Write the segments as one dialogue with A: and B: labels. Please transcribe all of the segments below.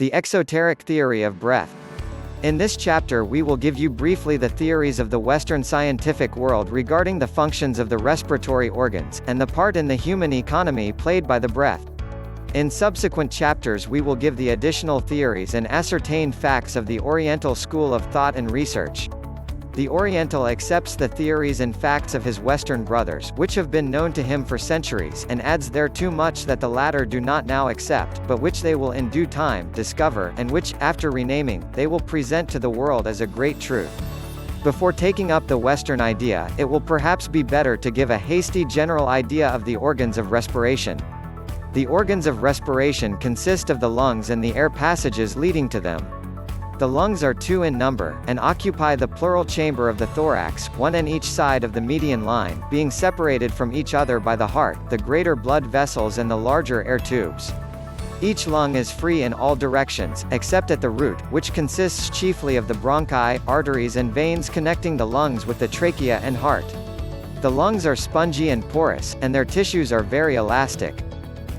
A: The exoteric theory of breath. In this chapter we will give you briefly the theories of the Western scientific world regarding the functions of the respiratory organs, and the part in the human economy played by the breath. In subsequent chapters we will give the additional theories and ascertained facts of the Oriental school of thought and research. The Oriental accepts the theories and facts of his Western brothers, which have been known to him for centuries, and adds thereto much that the latter do not now accept, but which they will in due time discover, and which, after renaming, they will present to the world as a great truth. Before taking up the Western idea, it will perhaps be better to give a hasty general idea of the organs of respiration. The organs of respiration consist of the lungs and the air passages leading to them. The lungs are 2 in number, and occupy the pleural chamber of the thorax, one on each side of the median line, being separated from each other by the heart, the greater blood vessels and the larger air tubes. Each lung is free in all directions, except at the root, which consists chiefly of the bronchi, arteries and veins connecting the lungs with the trachea and heart. The lungs are spongy and porous, and their tissues are very elastic.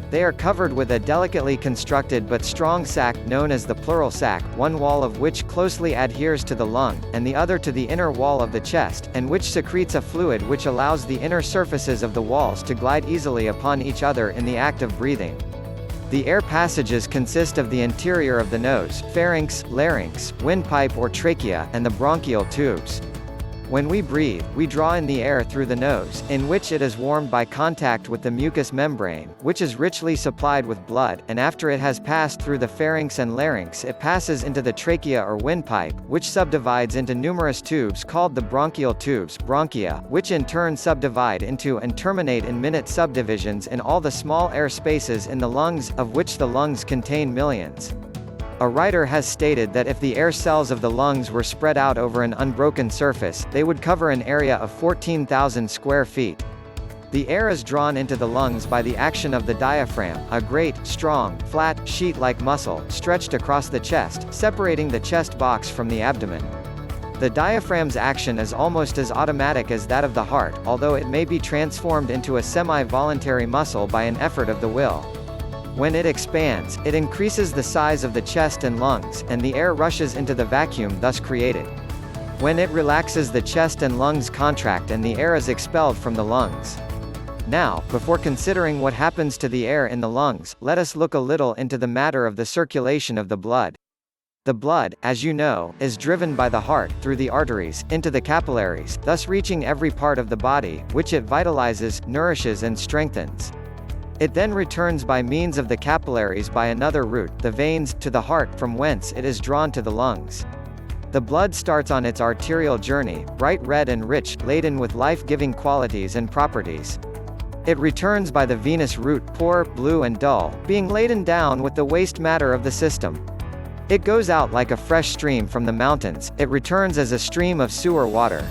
A: They are covered with a delicately constructed but strong sac known as the pleural sac, one wall of which closely adheres to the lung, and the other to the inner wall of the chest, and which secretes a fluid which allows the inner surfaces of the walls to glide easily upon each other in the act of breathing. The air passages consist of the interior of the nose, pharynx, larynx, windpipe or trachea, and the bronchial tubes. When we breathe, we draw in the air through the nose, in which it is warmed by contact with the mucous membrane, which is richly supplied with blood, and after it has passed through the pharynx and larynx it passes into the trachea or windpipe, which subdivides into numerous tubes called the bronchial tubes, bronchia, which in turn subdivide into and terminate in minute subdivisions in all the small air spaces in the lungs, of which the lungs contain millions. A writer has stated that if the air cells of the lungs were spread out over an unbroken surface, they would cover an area of 14,000 square feet. The air is drawn into the lungs by the action of the diaphragm, a great, strong, flat, sheet-like muscle, stretched across the chest, separating the chest box from the abdomen. The diaphragm's action is almost as automatic as that of the heart, although it may be transformed into a semi-voluntary muscle by an effort of the will. When it expands, it increases the size of the chest and lungs, and the air rushes into the vacuum thus created. When it relaxes, the chest and lungs contract and the air is expelled from the lungs. Now, before considering what happens to the air in the lungs, let us look a little into the matter of the circulation of the blood. The blood, as you know, is driven by the heart, through the arteries, into the capillaries, thus reaching every part of the body, which it vitalizes, nourishes and strengthens. It then returns by means of the capillaries by another route, the veins, to the heart, from whence it is drawn to the lungs. The blood starts on its arterial journey, bright red and rich, laden with life-giving qualities and properties. It returns by the venous route, poor, blue and dull, being laden down with the waste matter of the system. It goes out like a fresh stream from the mountains, it returns as a stream of sewer water.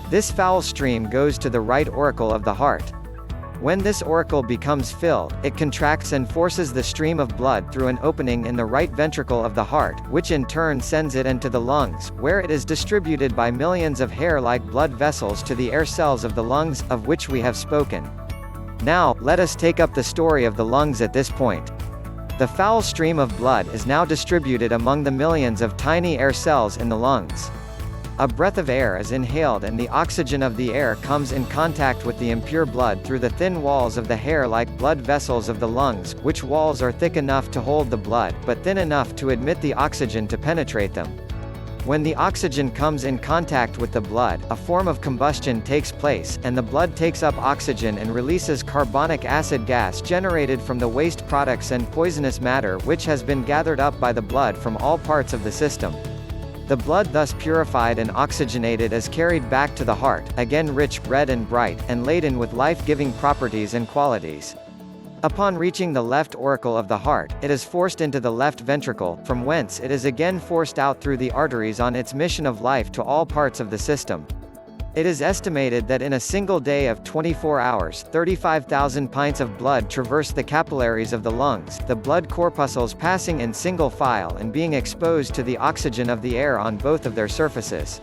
A: This foul stream goes to the right auricle of the heart. When this auricle becomes filled, it contracts and forces the stream of blood through an opening in the right ventricle of the heart, which in turn sends it into the lungs, where it is distributed by millions of hair-like blood vessels to the air cells of the lungs, of which we have spoken. Now, let us take up the story of the lungs at this point. The foul stream of blood is now distributed among the millions of tiny air cells in the lungs. A breath of air is inhaled and the oxygen of the air comes in contact with the impure blood through the thin walls of the hair-like blood vessels of the lungs, which walls are thick enough to hold the blood, but thin enough to admit the oxygen to penetrate them. When the oxygen comes in contact with the blood, a form of combustion takes place, and the blood takes up oxygen and releases carbonic acid gas generated from the waste products and poisonous matter which has been gathered up by the blood from all parts of the system. The blood thus purified and oxygenated is carried back to the heart, again rich, red and bright, and laden with life-giving properties and qualities. Upon reaching the left auricle of the heart, it is forced into the left ventricle, from whence it is again forced out through the arteries on its mission of life to all parts of the system. It is estimated that in a single day of 24 hours, 35,000 pints of blood traverse the capillaries of the lungs, the blood corpuscles passing in single file and being exposed to the oxygen of the air on both of their surfaces.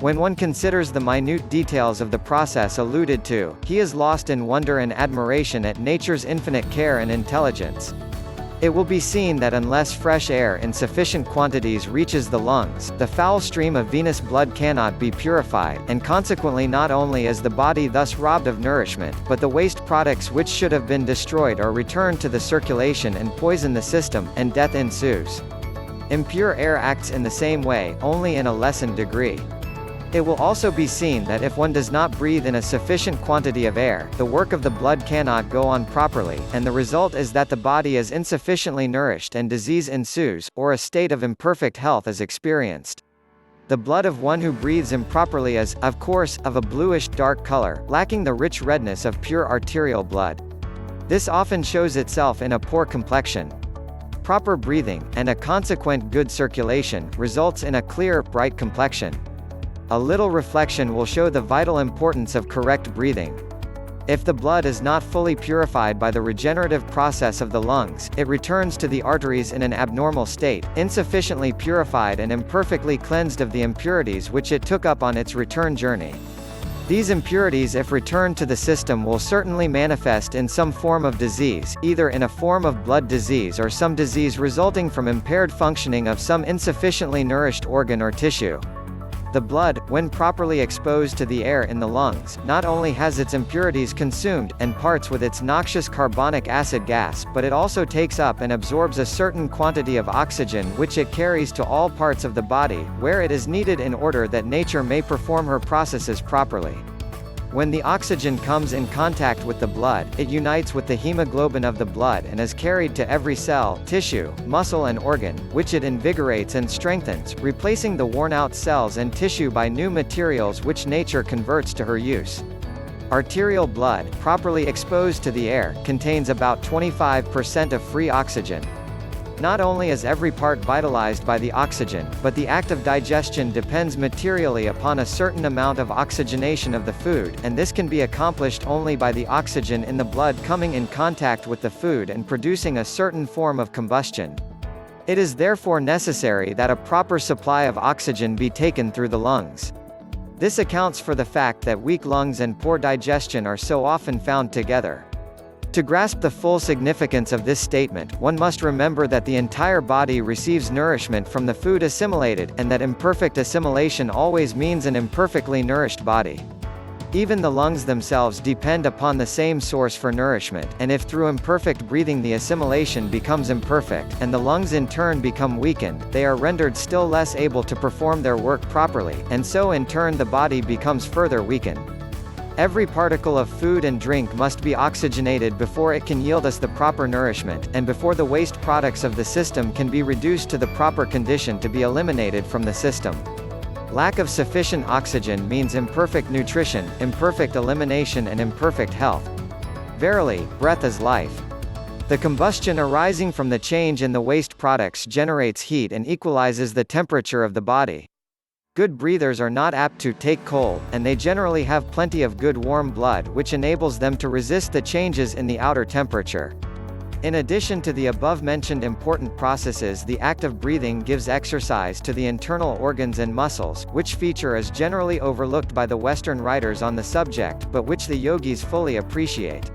A: When one considers the minute details of the process alluded to, he is lost in wonder and admiration at nature's infinite care and intelligence. It will be seen that unless fresh air in sufficient quantities reaches the lungs, the foul stream of venous blood cannot be purified, and consequently not only is the body thus robbed of nourishment, but the waste products which should have been destroyed are returned to the circulation and poison the system, and death ensues. Impure air acts in the same way, only in a lessened degree. It will also be seen that if one does not breathe in a sufficient quantity of air, the work of the blood cannot go on properly, and the result is that the body is insufficiently nourished and disease ensues, or a state of imperfect health is experienced. The blood of one who breathes improperly is, of course, of a bluish-dark color, lacking the rich redness of pure arterial blood. This often shows itself in a poor complexion. Proper breathing, and a consequent good circulation, results in a clear, bright complexion. A little reflection will show the vital importance of correct breathing. If the blood is not fully purified by the regenerative process of the lungs, it returns to the arteries in an abnormal state, insufficiently purified and imperfectly cleansed of the impurities which it took up on its return journey. These impurities, if returned to the system, will certainly manifest in some form of disease, either in a form of blood disease or some disease resulting from impaired functioning of some insufficiently nourished organ or tissue. The blood, when properly exposed to the air in the lungs, not only has its impurities consumed, and parts with its noxious carbonic acid gas, but it also takes up and absorbs a certain quantity of oxygen which it carries to all parts of the body, where it is needed in order that nature may perform her processes properly. When the oxygen comes in contact with the blood, it unites with the hemoglobin of the blood and is carried to every cell, tissue, muscle and organ, which it invigorates and strengthens, replacing the worn-out cells and tissue by new materials which nature converts to her use. Arterial blood, properly exposed to the air, contains about 25% of free oxygen. Not only is every part vitalized by the oxygen, but the act of digestion depends materially upon a certain amount of oxygenation of the food, and this can be accomplished only by the oxygen in the blood coming in contact with the food and producing a certain form of combustion. It is therefore necessary that a proper supply of oxygen be taken through the lungs. This accounts for the fact that weak lungs and poor digestion are so often found together. To grasp the full significance of this statement, one must remember that the entire body receives nourishment from the food assimilated, and that imperfect assimilation always means an imperfectly nourished body. Even the lungs themselves depend upon the same source for nourishment, and if through imperfect breathing the assimilation becomes imperfect, and the lungs in turn become weakened, they are rendered still less able to perform their work properly, and so in turn the body becomes further weakened. Every particle of food and drink must be oxygenated before it can yield us the proper nourishment, and before the waste products of the system can be reduced to the proper condition to be eliminated from the system. Lack of sufficient oxygen means imperfect nutrition, imperfect elimination and imperfect health. Verily, breath is life. The combustion arising from the change in the waste products generates heat and equalizes the temperature of the body. Good breathers are not apt to take cold, and they generally have plenty of good warm blood which enables them to resist the changes in the outer temperature. In addition to the above-mentioned important processes, the act of breathing gives exercise to the internal organs and muscles, which feature is generally overlooked by the Western writers on the subject, but which the yogis fully appreciate.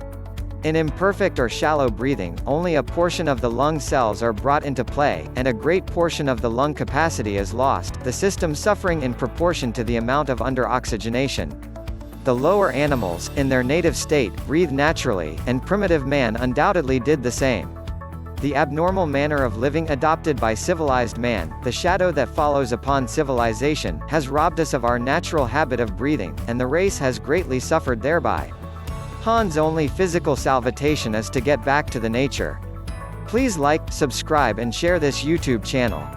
A: In imperfect or shallow breathing, only a portion of the lung cells are brought into play, and a great portion of the lung capacity is lost, the system suffering in proportion to the amount of under-oxygenation. The lower animals, in their native state, breathe naturally, and primitive man undoubtedly did the same. The abnormal manner of living adopted by civilized man, the shadow that follows upon civilization, has robbed us of our natural habit of breathing, and the race has greatly suffered thereby. Han's only physical salvation is to get back to the nature. Please like, subscribe and share this YouTube channel.